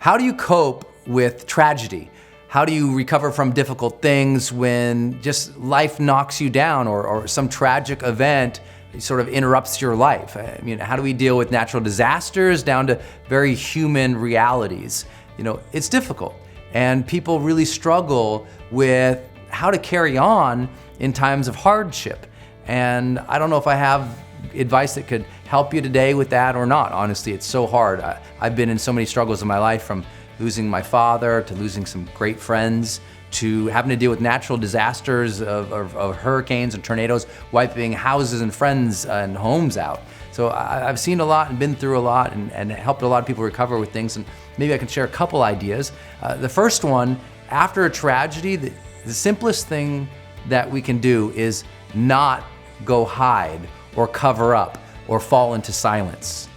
How do you cope with tragedy? How do you recover from difficult things when just life knocks you down or some tragic event sort of interrupts your life? I mean, how do we deal with natural disasters down to very human realities? It's difficult, and people really struggle with how to carry on in times of hardship. And I don't know if I have advice that could help you today with that or not. Honestly, it's so hard. I've been in so many struggles in my life, from losing my father to losing some great friends to having to deal with natural disasters of hurricanes and tornadoes wiping houses and friends and homes out. So I've seen a lot and been through a lot and helped a lot of people recover with things. And maybe I can share a couple ideas. The first one, after a tragedy, the simplest thing that we can do is not go hide or cover up or fall into silence.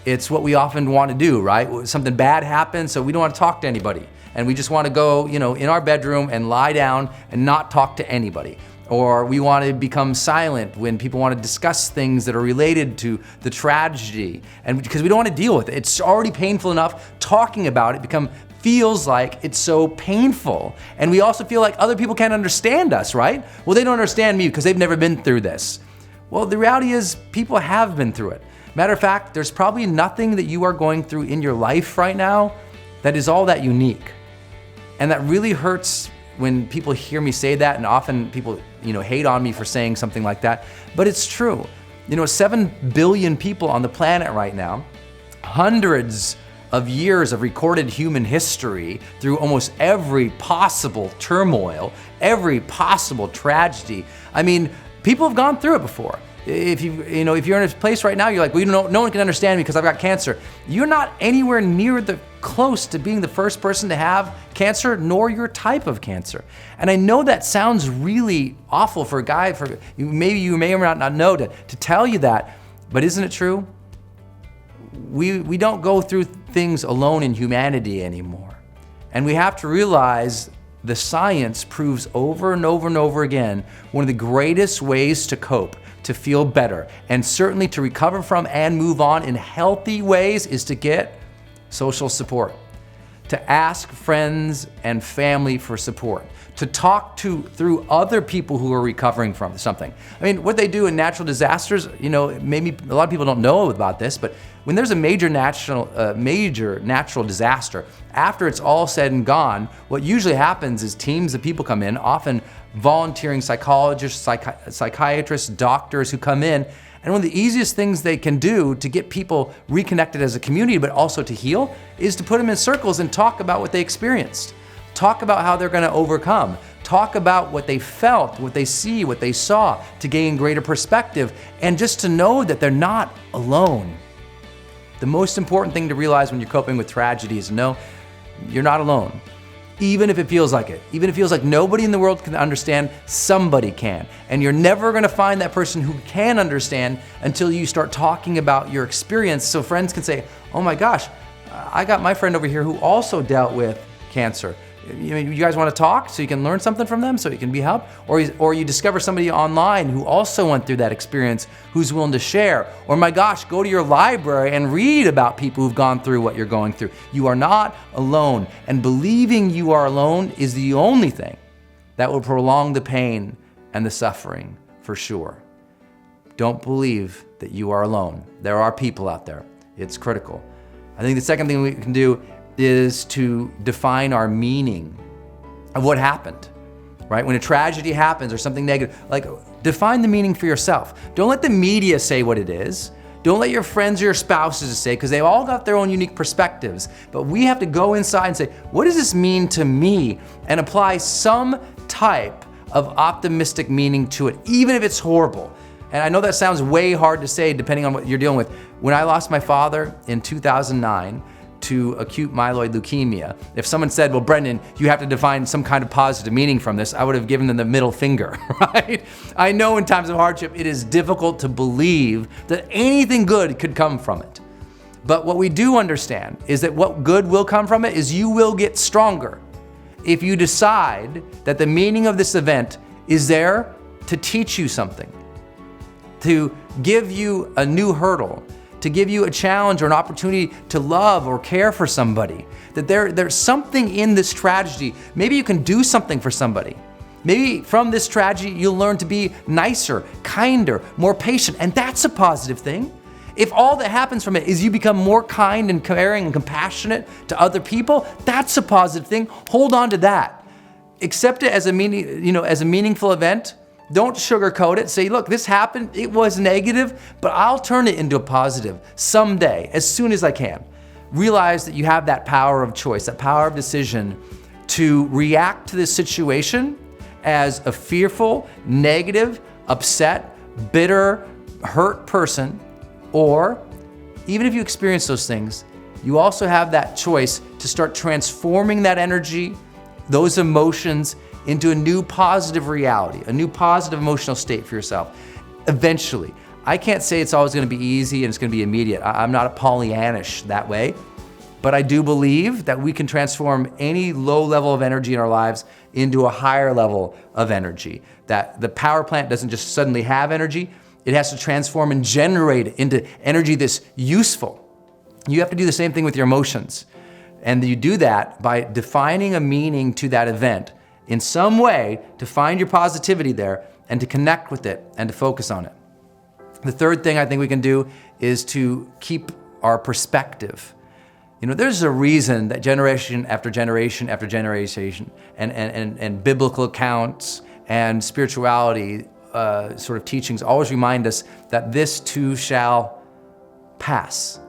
It's what we often want to do, right? Something bad happens, so we don't want to talk to anybody. And we just want to go, in our bedroom and lie down and not talk to anybody. Or we want to become silent when people want to discuss things that are related to the tragedy. And because we don't want to deal with it. It's already painful enough. Talking about it feels like it's so painful. And we also feel like other people can't understand us, right? Well, they don't understand me because they've never been through this. Well, the reality is people have been through it. Matter of fact, there's probably nothing that you are going through in your life right now that is all that unique. And that really hurts when people hear me say that, and often people, hate on me for saying something like that. But it's true. 7 billion people on the planet right now, hundreds of years of recorded human history through almost every possible turmoil, every possible tragedy. I mean, people have gone through it before. If you're in a place right now, you're like, well, no one can understand me because I've got cancer. You're not anywhere near close to being the first person to have cancer, nor your type of cancer. And I know that sounds really awful for a guy, maybe you may or may not know to tell you that, but isn't it true? We don't go through things alone in humanity anymore. And we have to realize the science proves over and over and over again, one of the greatest ways to cope, to feel better, and certainly to recover from and move on in healthy ways is to get social support, to ask friends and family for support, to talk through other people who are recovering from something. I mean, what they do in natural disasters, maybe a lot of people don't know about this, but when there's a major natural disaster, after it's all said and gone, what usually happens is teams of people come in, often volunteering psychologists, psychiatrists, doctors who come in. And one of the easiest things they can do to get people reconnected as a community, but also to heal, is to put them in circles and talk about what they experienced. Talk about how they're going to overcome. Talk about what they felt, what they see, what they saw, to gain greater perspective, and just to know that they're not alone. The most important thing to realize when you're coping with tragedy is know you're not alone. Even if it feels like it. Even if it feels like nobody in the world can understand, somebody can. And you're never gonna find that person who can understand until you start talking about your experience, so friends can say, oh my gosh, I got my friend over here who also dealt with cancer. You guys want to talk so you can learn something from them, so you can be helped? Or you discover somebody online who also went through that experience, who's willing to share. Or my gosh, go to your library and read about people who've gone through what you're going through. You are not alone. And believing you are alone is the only thing that will prolong the pain and the suffering, for sure. Don't believe that you are alone. There are people out there. It's critical. I think the second thing we can do is to define our meaning of what happened, right? When a tragedy happens or something negative, define the meaning for yourself. Don't let the media say what it is. Don't let your friends or your spouses say, because they've all got their own unique perspectives. But we have to go inside and say, what does this mean to me? And apply some type of optimistic meaning to it, even if it's horrible. And I know that sounds way hard to say depending on what you're dealing with. When I lost my father in 2009, to acute myeloid leukemia. If someone said, well, Brendan, you have to define some kind of positive meaning from this, I would have given them the middle finger, right? I know in times of hardship, it is difficult to believe that anything good could come from it. But what we do understand is that what good will come from it is you will get stronger if you decide that the meaning of this event is there to teach you something, to give you a new hurdle, to give you a challenge or an opportunity to love or care for somebody. That there's something in this tragedy. Maybe you can do something for somebody. Maybe from this tragedy, you'll learn to be nicer, kinder, more patient, and that's a positive thing. If all that happens from it is you become more kind and caring and compassionate to other people, that's a positive thing. Hold on to that. Accept it as a meaningful event. Don't sugarcoat it. Say, look, this happened. It was negative, but I'll turn it into a positive someday, as soon as I can. Realize that you have that power of choice, that power of decision to react to this situation as a fearful, negative, upset, bitter, hurt person. Or even if you experience those things, you also have that choice to start transforming that energy, those emotions, into a new positive reality, a new positive emotional state for yourself. Eventually. I can't say it's always going to be easy and it's going to be immediate. I'm not a Pollyannish that way, but I do believe that we can transform any low level of energy in our lives into a higher level of energy. That the power plant doesn't just suddenly have energy, it has to transform and generate into energy that's useful. You have to do the same thing with your emotions. And you do that by defining a meaning to that event in some way to find your positivity there and to connect with it and to focus on it. The third thing I think we can do is to keep our perspective. There's a reason that generation after generation after generation and biblical accounts and spirituality sort of teachings always remind us that this too shall pass.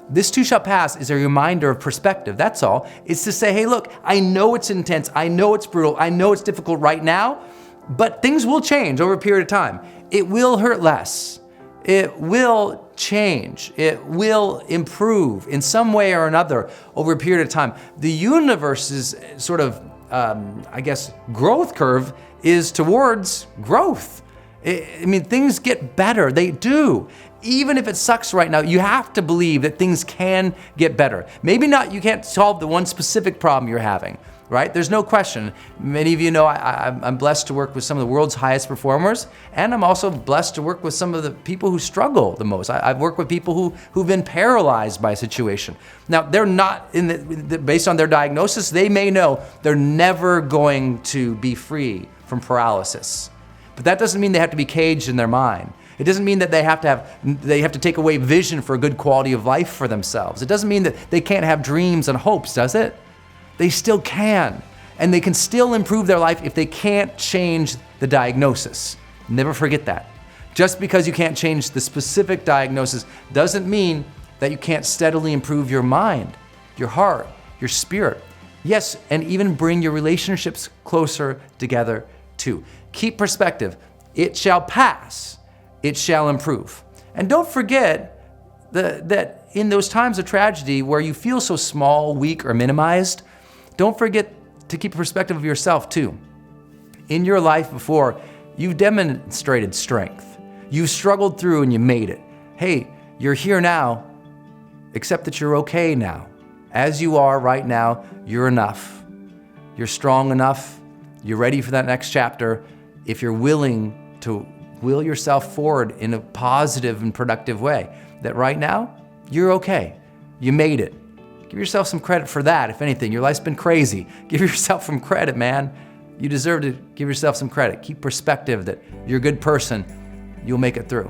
This too shall pass is a reminder of perspective, that's all. It's to say, hey, look, I know it's intense, I know it's brutal, I know it's difficult right now, but things will change over a period of time. It will hurt less. It will change. It will improve in some way or another over a period of time. The universe's sort of, growth curve is towards growth. Things get better. They do. Even if it sucks right now, you have to believe that things can get better. Maybe not, you can't solve the one specific problem you're having, right? There's no question. Many of you know I'm blessed to work with some of the world's highest performers, and I'm also blessed to work with some of the people who struggle the most. I've worked with people who've been paralyzed by a situation. Now, they're not, based on their diagnosis, they may know they're never going to be free from paralysis. But that doesn't mean they have to be caged in their mind. It doesn't mean that they have to take away vision for a good quality of life for themselves. It doesn't mean that they can't have dreams and hopes, does it? They still can. And they can still improve their life if they can't change the diagnosis. Never forget that. Just because you can't change the specific diagnosis doesn't mean that you can't steadily improve your mind, your heart, your spirit. Yes, and even bring your relationships closer together too. Keep perspective. It shall pass. It shall improve. And don't forget that in those times of tragedy where you feel so small, weak, or minimized, don't forget to keep perspective of yourself too. In your life before, you've demonstrated strength. You've struggled through and you made it. Hey, you're here now. Accept that you're okay now. As you are right now, you're enough. You're strong enough. You're ready for that next chapter if you're willing to will yourself forward in a positive and productive way. That right now, you're okay. You made it. Give yourself some credit for that, if anything. Your life's been crazy. Give yourself some credit, man. You deserve to give yourself some credit. Keep perspective that you're a good person. You'll make it through.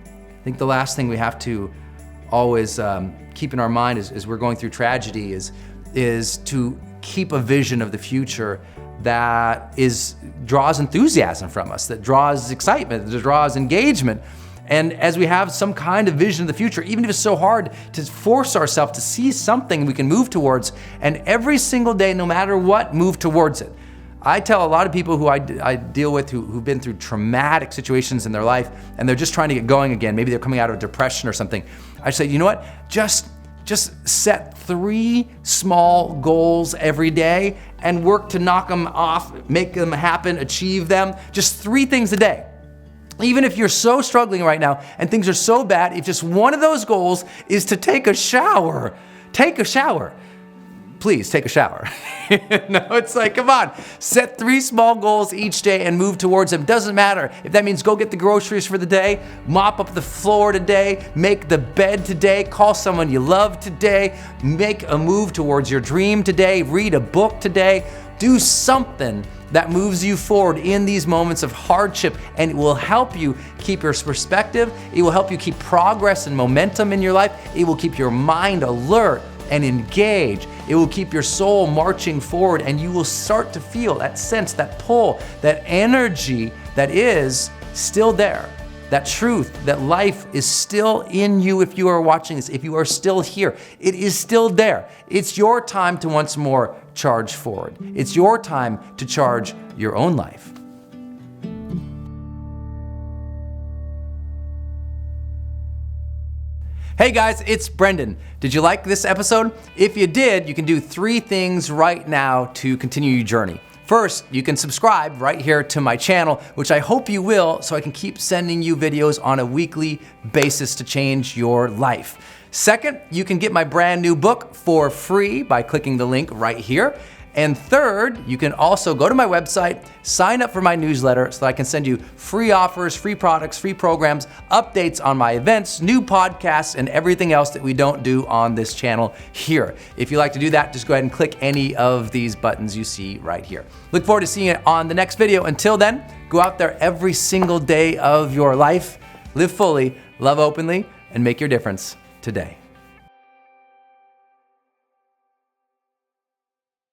I think the last thing we have to always keep in our mind as we're going through tragedy is to keep a vision of the future that draws enthusiasm from us, that draws excitement, that draws engagement. And as we have some kind of vision of the future, even if it's so hard to force ourselves to see something we can move towards, and every single day, no matter what, move towards it. I tell a lot of people who I deal with who've been through traumatic situations in their life, and they're just trying to get going again. Maybe they're coming out of depression or something. I say, you know what? Just set 3 small goals every day and work to knock them off, make them happen, achieve them. Just 3 things a day. Even if you're so struggling right now and things are so bad, if just one of those goals is to take a shower, take a shower. please take a shower. No, it's like, come on, set 3 small goals each day and move towards them. Doesn't matter if that means go get the groceries for the day, mop up the floor today, make the bed today, call someone you love today, make a move towards your dream today, read a book today, do something that moves you forward in these moments of hardship, and it will help you keep your perspective. It will help you keep progress and momentum in your life. It will keep your mind alert and engaged. It will keep your soul marching forward, and you will start to feel that sense, that pull, that energy that is still there. That truth, that life is still in you if you are watching this, if you are still here. It is still there. It's your time to once more charge forward. It's your time to charge your own life. Hey guys, it's Brendan. Did you like this episode? If you did, you can do 3 things right now to continue your journey. First, you can subscribe right here to my channel, which I hope you will, so I can keep sending you videos on a weekly basis to change your life. Second, you can get my brand new book for free by clicking the link right here. And third, you can also go to my website, sign up for my newsletter so that I can send you free offers, free products, free programs, updates on my events, new podcasts, and everything else that we don't do on this channel here. If you'd like to do that, just go ahead and click any of these buttons you see right here. Look forward to seeing you on the next video. Until then, go out there every single day of your life, live fully, love openly, and make your difference today.